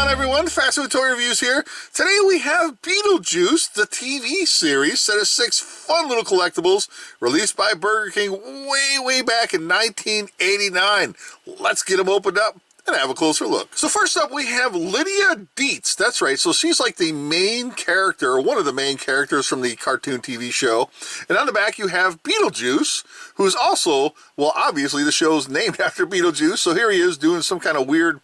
on, everyone? Fast Food Toy Reviews here. Today we have Beetlejuice, the TV series, set of 6 fun little collectibles released by Burger King way back in 1989. Let's get them opened up and have a closer look. So first up, we have Lydia Deets. That's right. So she's like the main character, or one of the main characters from the cartoon TV show. And on the back, you have Beetlejuice, who's also, well, obviously the show's named after Beetlejuice. So here he is doing some kind of weird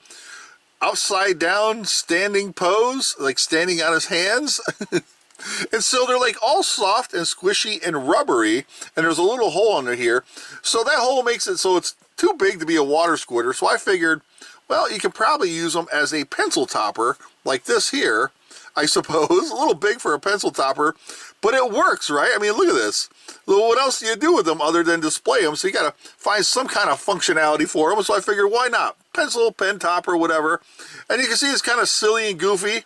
upside down standing pose, like standing on his hands. And so they're like all soft and squishy and rubbery, and there's a little hole under here. So that hole makes it so it's too big to be a water squirter. So I figured, well, you could probably use them as a pencil topper like this here, I suppose. A little big for a pencil topper, but it works, right? I mean, look at this. What else do you do with them other than display them? So you got to find some kind of functionality for them. So I figured, why not? Pencil, pen topper, whatever. And you can see it's kind of silly and goofy.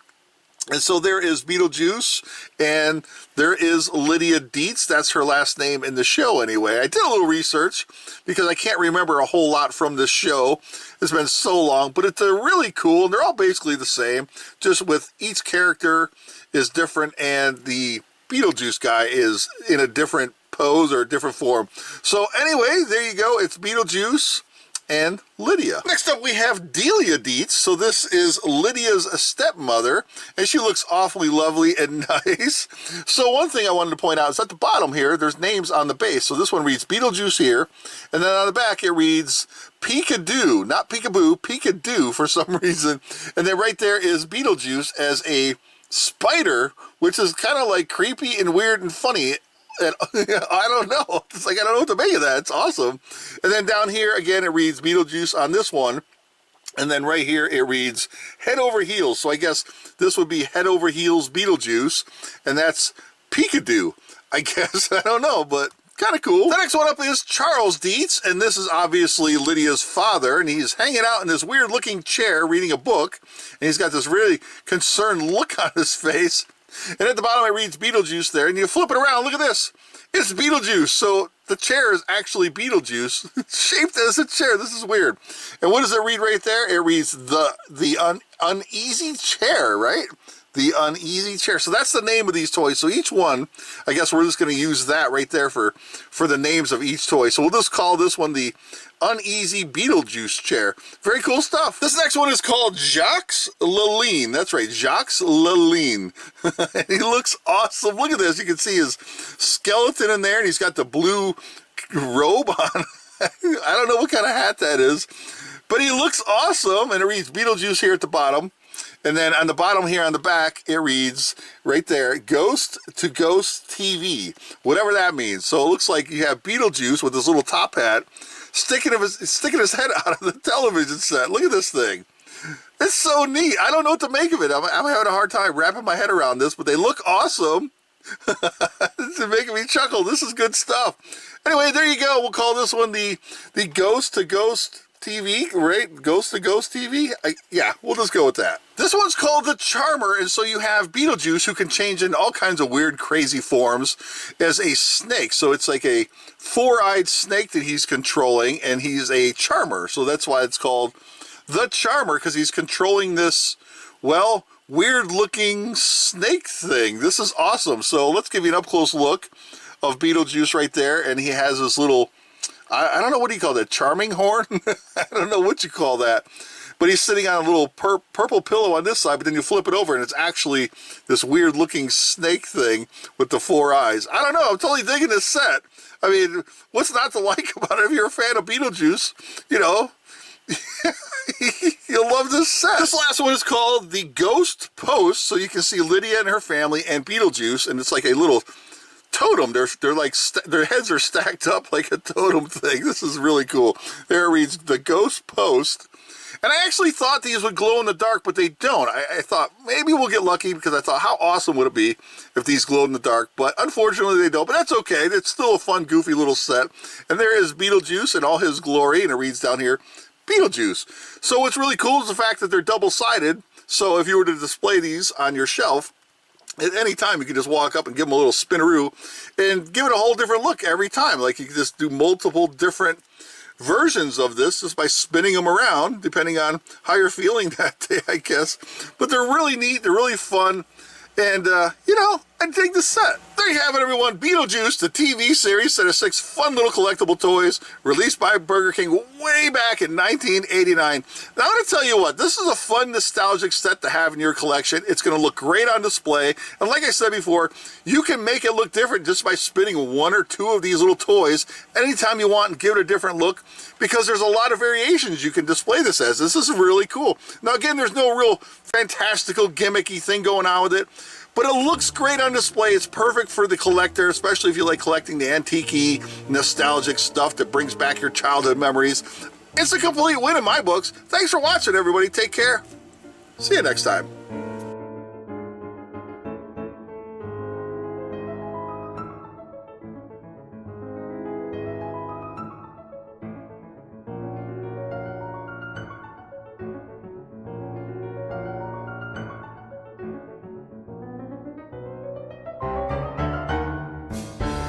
And so there is Beetlejuice, and there is Lydia Deets. That's her last name in the show anyway. I did a little research because I can't remember a whole lot from this show. It's been so long, but it's really cool, and they're all basically the same, just with each character is different, and the Beetlejuice guy is in a different pose or a different form. So anyway, there you go. It's Beetlejuice and Lydia. Next up, we have Lydia Deets. So this is Lydia's stepmother, and she looks awfully lovely and nice. So one thing I wanted to point out is at the bottom here, there's names on the base. So this one reads Beetlejuice here, and then on the back it reads Peekaboo, not Peekaboo, Peekaboo for some reason. And then right there is Beetlejuice as a spider, which is kind of like creepy and weird and funny. And I don't know. It's like, I don't know what to make of that. It's awesome. And then down here, again, it reads Beetlejuice on this one. And then right here, it reads Head Over Heels. So I guess this would be Head Over Heels Beetlejuice. And that's Peekaboo, I guess. I don't know, but kind of cool. The next one up is Charles Deets. And this is obviously Lydia's father. And he's hanging out in this weird-looking chair reading a book. And he's got this really concerned look on his face. And at the bottom it reads Beetlejuice there, and you flip it around, look at this. It's Beetlejuice. So the chair is actually Beetlejuice. It's shaped as a chair. This is weird. And what does it read right there? It reads the uneasy chair, right? The uneasy chair. So that's the name of these toys. So each one, I guess we're just going to use that right there for the names of each toy. So we'll just call this one the Uneasy Beetlejuice chair. Very cool stuff. This next one is called Jacques Laline. That's right, Jacques Laline. And he looks awesome. Look at this. You can see his skeleton in there, and he's got the blue robe on. I don't know what kind of hat that is, but he looks awesome. And it reads Beetlejuice here at the bottom. And then on the bottom here on the back, it reads right there, Ghost to Ghost TV, whatever that means. So it looks like you have Beetlejuice with his little top hat sticking his head out of the television set. Look at this thing. It's so neat. I don't know what to make of it. I'm having a hard time wrapping my head around this, but they look awesome. It's making me chuckle. This is good stuff. Anyway, there you go. We'll call this one the Ghost to Ghost TV, right? Ghost to Ghost TV? Yeah, we'll just go with that. This one's called the Charmer, and so you have Beetlejuice, who can change in all kinds of weird, crazy forms as a snake. So it's like a four-eyed snake that he's controlling, and he's a charmer. So that's why it's called the Charmer, because he's controlling this, well, weird-looking snake thing. This is awesome. So let's give you an up-close look of Beetlejuice right there, and he has this little, I don't know, what do you call that, charming horn? I don't know what you call that. But he's sitting on a little purple pillow on this side, but then you flip it over and it's actually this weird looking snake thing with the 4 eyes. I don't know, I'm totally digging this set. I mean, what's not to like about it? If you're a fan of Beetlejuice, you know, you'll love this set. This last one is called the Ghost Post, so you can see Lydia and her family and Beetlejuice, and it's like a little totem. They're like their heads are stacked up like a totem thing. This is really cool. There it reads the Ghost Post. And I actually thought these would glow in the dark, but they don't. I thought maybe we'll get lucky, because I thought how awesome would it be if these glowed in the dark, but unfortunately they don't. But that's okay. It's still a fun, goofy little set. And there is Beetlejuice in all his glory, and it reads down here, Beetlejuice. So what's really cool is the fact that they're double-sided. So if you were to display these on your shelf, at any time you can just walk up and give them a little spinaroo and give it a whole different look every time. Like you can just do multiple different versions of this just by spinning them around, depending on how you're feeling that day, I guess. But they're really neat, they're really fun, and, you know, I dig the set. There you have it, everyone. Beetlejuice, the TV series, set of 6 fun little collectible toys released by Burger King way back in 1989. Now, I'm going to tell you what, this is a fun, nostalgic set to have in your collection. It's going to look great on display. And like I said before, you can make it look different just by spinning 1 or 2 of these little toys anytime you want and give it a different look, because there's a lot of variations you can display this as. This is really cool. Now, again, there's no real fantastical, gimmicky thing going on with it, but it looks great on display. It's perfect for the collector, especially if you like collecting the antique-y, nostalgic stuff that brings back your childhood memories. It's a complete win in my books. Thanks for watching, everybody. Take care. See you next time.